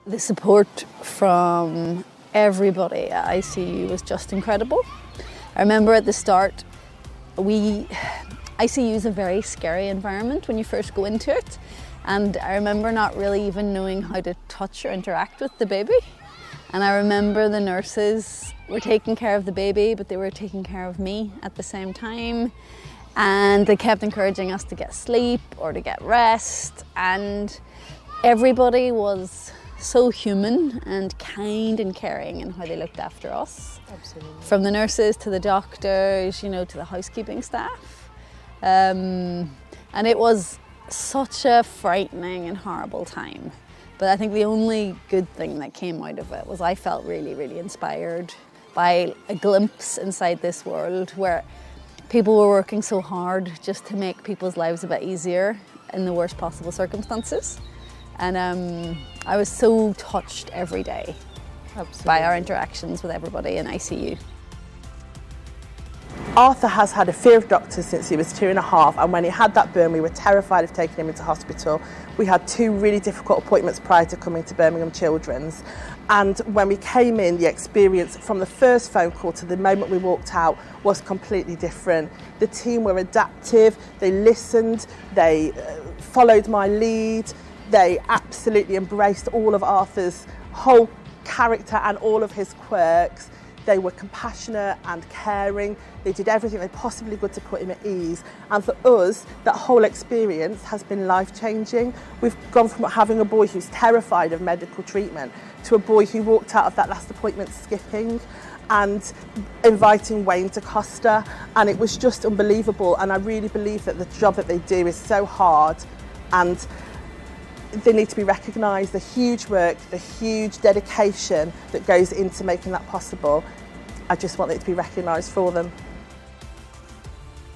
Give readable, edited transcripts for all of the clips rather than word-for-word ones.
The support from everybody at ICU was just incredible. I remember at the start, ICU is a very scary environment when you first go into it, and I remember not really even knowing how to touch or interact with the baby. And I remember the nurses were taking care of the baby, but they were taking care of me at the same time. And they kept encouraging us to get sleep or to get rest. And everybody was so human and kind and caring in how they looked after us. Absolutely. From the nurses to the doctors, to the housekeeping staff. And it was such a frightening and horrible time. But I think the only good thing that came out of it was I felt really, really inspired by a glimpse inside this world where people were working so hard just to make people's lives a bit easier in the worst possible circumstances. And I was so touched every day by our interactions with everybody in ICU. Arthur has had a fear of doctors since he was 2.5, and when he had that burn we were terrified of taking him into hospital. We had 2 really difficult appointments prior to coming to Birmingham Children's, and when we came in, the experience from the first phone call to the moment we walked out was completely different. The team were adaptive, they listened, they followed my lead, they absolutely embraced all of Arthur's whole character and all of his quirks. They were compassionate and caring. They did everything they possibly could to put him at ease. And for us, that whole experience has been life-changing. We've gone from having a boy who's terrified of medical treatment to a boy who walked out of that last appointment skipping and inviting Wayne to Costa. And it was just unbelievable. And I really believe that the job that they do is so hard, and they need to be recognised, the huge work, the huge dedication that goes into making that possible. I just want it to be recognised for them.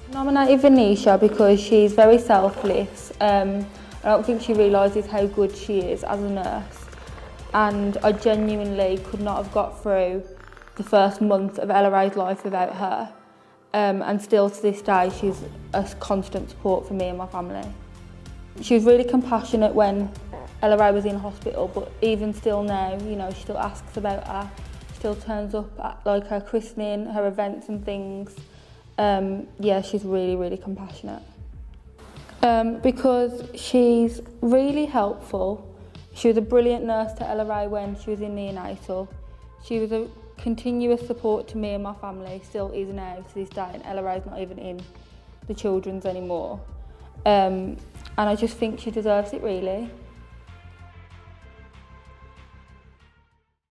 I nominated Venetia because she's very selfless. I don't think she realises how good she is as a nurse, and I genuinely could not have got through the first month of Ella Ray's life without her, and still to this day she's a constant support for me and my family. She was really compassionate when Ella Ray was in hospital, but even still now, she still asks about her. She still turns up at her christening, her events and things. Yeah, she's really, really compassionate. Because she's really helpful. She was a brilliant nurse to Ella Ray when she was in neonatal. She was a continuous support to me and my family, still is now to this day, and Ella Ray's not even in the children's anymore. And I just think she deserves it, really.